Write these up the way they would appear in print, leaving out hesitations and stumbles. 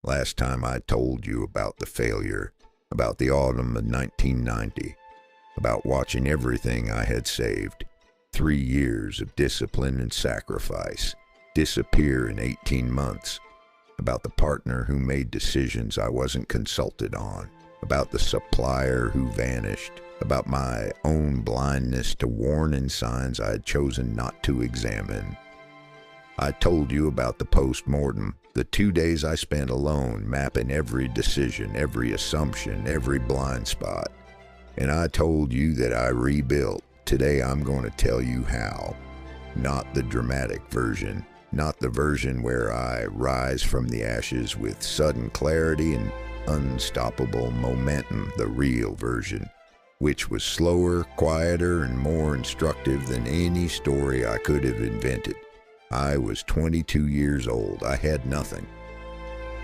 Last time I told you about the failure, about the autumn of 1990, about watching everything I had saved, 3 years of discipline and sacrifice, disappear in 18 months, about the partner who made decisions I wasn't consulted on, about the supplier who vanished, about my own blindness to warning signs I had chosen not to examine. I told you about the post-mortem, the 2 days I spent alone, mapping every decision, every assumption, every blind spot. And I told you that I rebuilt. Today I'm going to tell you how. Not the dramatic version, not the version where I rise from the ashes with sudden clarity and unstoppable momentum, the real version, which was slower, quieter, and more instructive than any story I could have invented. I was 22 years old. I had nothing.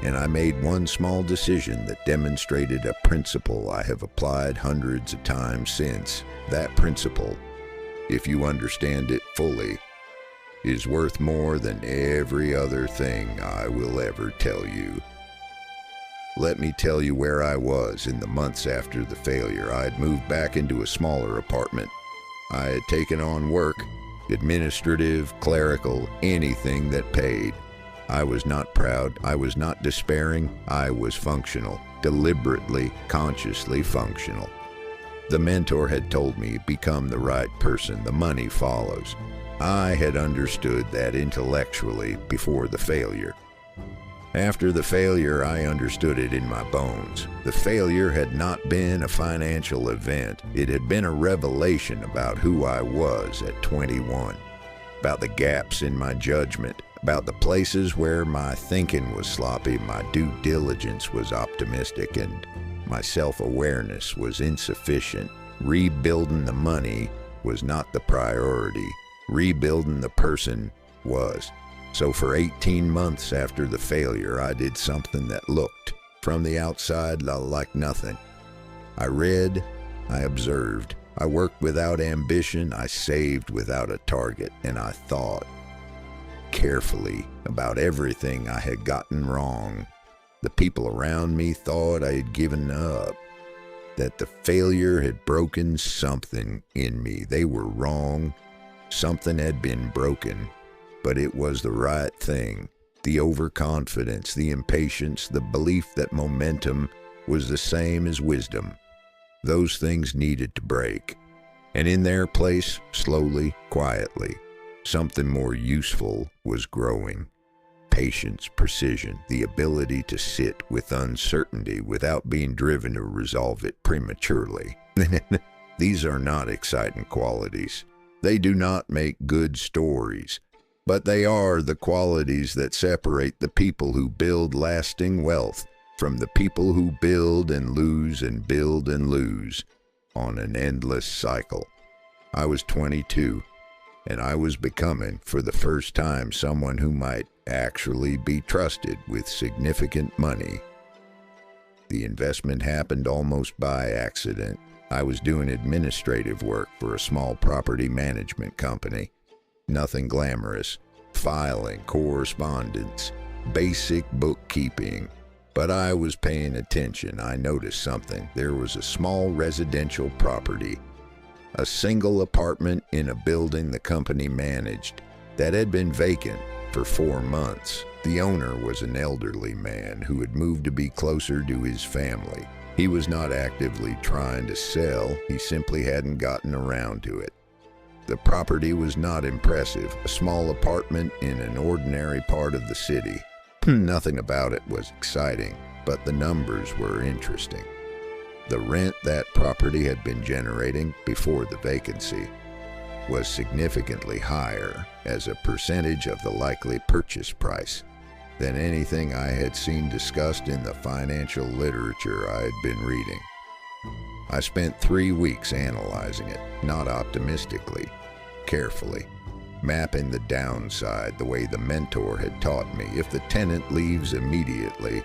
And I made one small decision that demonstrated a principle I have applied hundreds of times since. That principle, if you understand it fully, is worth more than every other thing I will ever tell you. Let me tell you where I was in the months after the failure. I had moved back into a smaller apartment. I had taken on work, administrative, clerical, anything that paid. I was not proud. I was not despairing. I was functional, deliberately, consciously functional. The mentor had told me, become the right person, the money follows. I had understood that intellectually before the failure. After the failure, I understood it in my bones. The failure had not been a financial event. It had been a revelation about who I was at 21, about the gaps in my judgment, about the places where my thinking was sloppy, my due diligence was optimistic, and my self-awareness was insufficient. Rebuilding the money was not the priority. Rebuilding the person was. So for 18 months after the failure, I did something that looked, from the outside, like nothing. I read, I observed, I worked without ambition, I saved without a target, and I thought carefully about everything I had gotten wrong. The people around me thought I had given up, that the failure had broken something in me. They were wrong. Something had been broken. But it was the right thing. The overconfidence, the impatience, the belief that momentum was the same as wisdom. Those things needed to break. And in their place, slowly, quietly, something more useful was growing. Patience, precision, the ability to sit with uncertainty without being driven to resolve it prematurely. These are not exciting qualities. They do not make good stories. But they are the qualities that separate the people who build lasting wealth from the people who build and lose and build and lose on an endless cycle. I was 22, and I was becoming, for the first time, someone who might actually be trusted with significant money. The investment happened almost by accident. I was doing administrative work for a small property management company. Nothing glamorous, filing, correspondence, basic bookkeeping. But I was paying attention. I noticed something. There was a small residential property, a single apartment in a building the company managed, that had been vacant for 4 months. The owner was an elderly man who had moved to be closer to his family. He was not actively trying to sell. He simply hadn't gotten around to it. The property was not impressive, a small apartment in an ordinary part of the city. Nothing about it was exciting, but the numbers were interesting. The rent that property had been generating before the vacancy was significantly higher as a percentage of the likely purchase price than anything I had seen discussed in the financial literature I had been reading. I spent 3 weeks analyzing it, not optimistically, carefully, mapping the downside the way the mentor had taught me. If the tenant leaves immediately,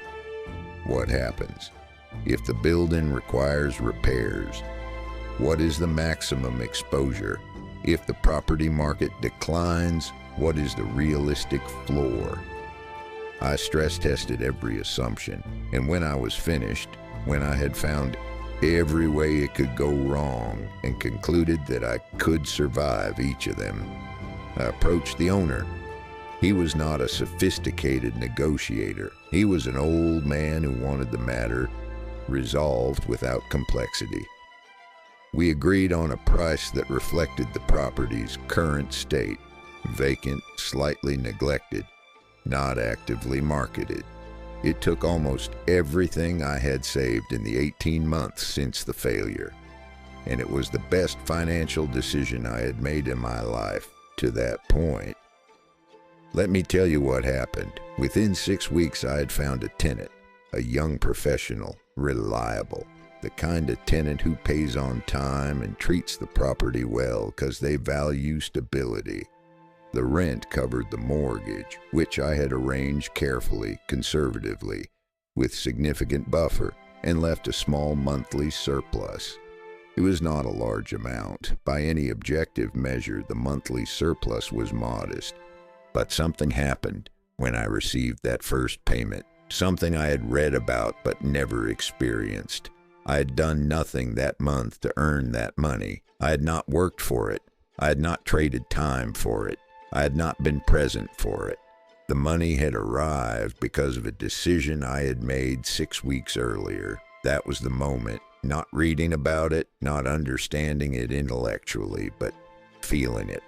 what happens? If the building requires repairs, what is the maximum exposure? If the property market declines, what is the realistic floor? I stress tested every assumption, and when I was finished, when I had found every way it could go wrong and concluded that I could survive each of them, I approached the owner. He was not a sophisticated negotiator. He was an old man who wanted the matter resolved without complexity. We agreed on a price that reflected the property's current state: vacant, slightly neglected, not actively marketed. It took almost everything I had saved in the 18 months since the failure, and it was the best financial decision I had made in my life to that point. Let me tell you what happened. Within 6 weeks, I had found a tenant, a young professional, reliable, the kind of tenant who pays on time and treats the property well because they value stability. The rent covered the mortgage, which I had arranged carefully, conservatively, with significant buffer, and left a small monthly surplus. It was not a large amount. By any objective measure, the monthly surplus was modest. But something happened when I received that first payment, something I had read about but never experienced. I had done nothing that month to earn that money. I had not worked for it. I had not traded time for it. I had not been present for it. The money had arrived because of a decision I had made 6 weeks earlier. That was the moment. Not reading about it, not understanding it intellectually, but feeling it.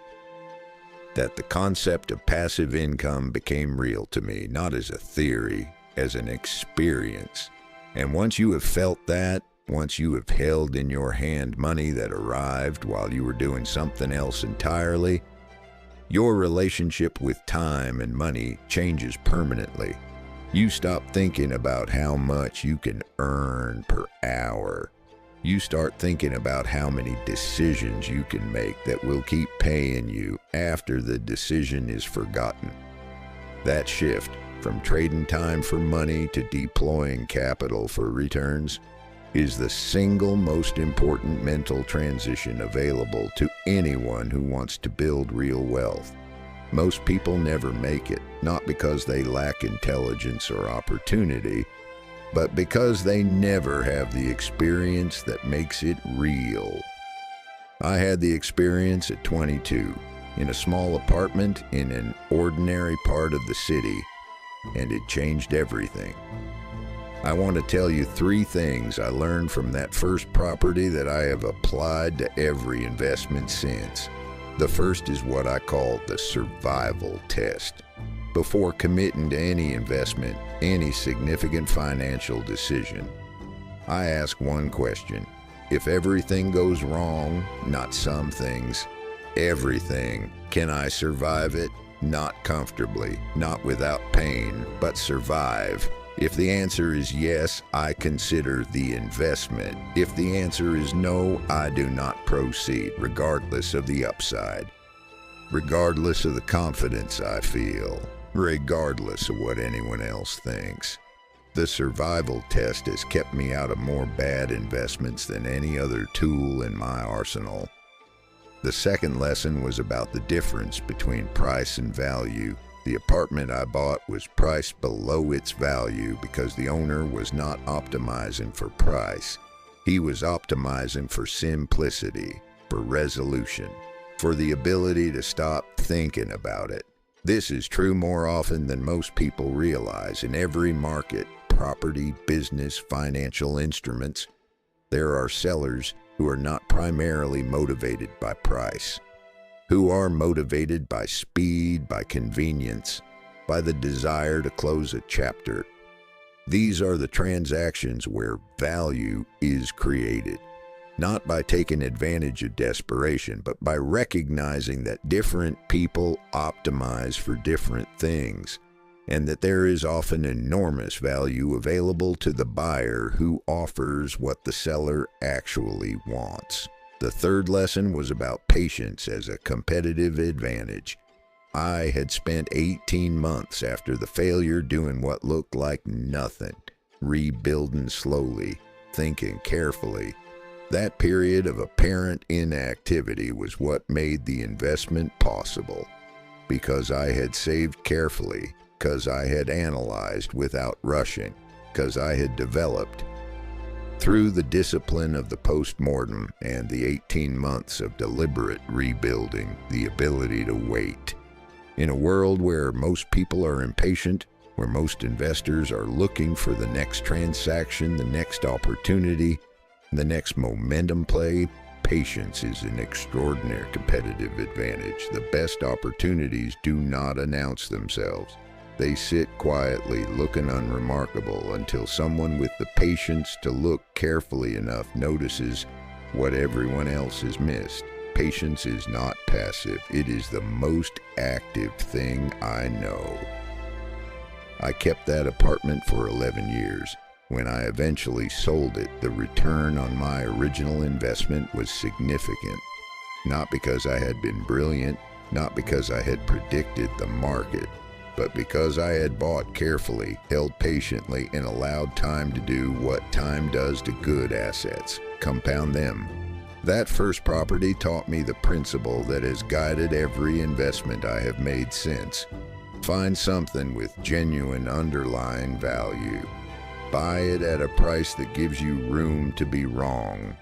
That the concept of passive income became real to me, not as a theory, as an experience. And once you have felt that, once you have held in your hand money that arrived while you were doing something else entirely, your relationship with time and money changes permanently. You stop thinking about how much you can earn per hour. You start thinking about how many decisions you can make that will keep paying you after the decision is forgotten. That shift from trading time for money to deploying capital for returns is the single most important mental transition available to anyone who wants to build real wealth. Most people never make it, not because they lack intelligence or opportunity, but because they never have the experience that makes it real. I had the experience at 22, in a small apartment in an ordinary part of the city, and it changed everything. I want to tell you 3 things I learned from that first property that I have applied to every investment since. The first is what I call the survival test. Before committing to any investment, any significant financial decision, I ask one question. If everything goes wrong, not some things, everything, can I survive it? Not comfortably, not without pain, but survive. If the answer is yes, I consider the investment. If the answer is no, I do not proceed, regardless of the upside, regardless of the confidence I feel, regardless of what anyone else thinks. The survival test has kept me out of more bad investments than any other tool in my arsenal. The second lesson was about the difference between price and value. The apartment I bought was priced below its value because the owner was not optimizing for price. He was optimizing for simplicity, for resolution, for the ability to stop thinking about it. This is true more often than most people realize. In every market, property, business, financial instruments, there are sellers who are not primarily motivated by price, who are motivated by speed, by convenience, by the desire to close a chapter. These are the transactions where value is created, not by taking advantage of desperation, but by recognizing that different people optimize for different things, and that there is often enormous value available to the buyer who offers what the seller actually wants. The third lesson was about patience as a competitive advantage. I had spent 18 months after the failure doing what looked like nothing, rebuilding slowly, thinking carefully. That period of apparent inactivity was what made the investment possible. Because I had saved carefully, 'cause I had analyzed without rushing, 'cause I had developed, through the discipline of the post-mortem and the 18 months of deliberate rebuilding, the ability to wait. In a world where most people are impatient, where most investors are looking for the next transaction, the next opportunity, the next momentum play, patience is an extraordinary competitive advantage. The best opportunities do not announce themselves. They sit quietly, looking unremarkable, until someone with the patience to look carefully enough notices what everyone else has missed. Patience is not passive. It is the most active thing I know. I kept that apartment for 11 years. When I eventually sold it, the return on my original investment was significant. Not because I had been brilliant, not because I had predicted the market, but because I had bought carefully, held patiently, and allowed time to do what time does to good assets: compound them. That first property taught me the principle that has guided every investment I have made since. Find something with genuine underlying value. Buy it at a price that gives you room to be wrong.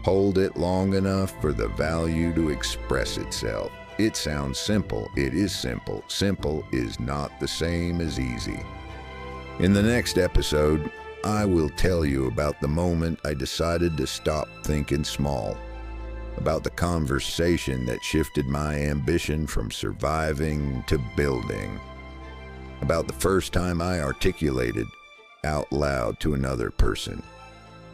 Hold it long enough for the value to express itself. It sounds simple. It is simple. Simple is not the same as easy. In the next episode, I will tell you about the moment I decided to stop thinking small, about the conversation that shifted my ambition from surviving to building, about the first time I articulated out loud to another person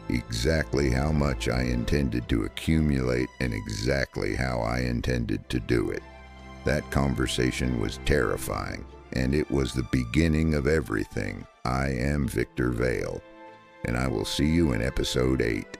exactly how much I intended to accumulate and exactly how I intended to do it. That conversation was terrifying, and it was the beginning of everything. I am Victor Vale, and I will see you in episode 8.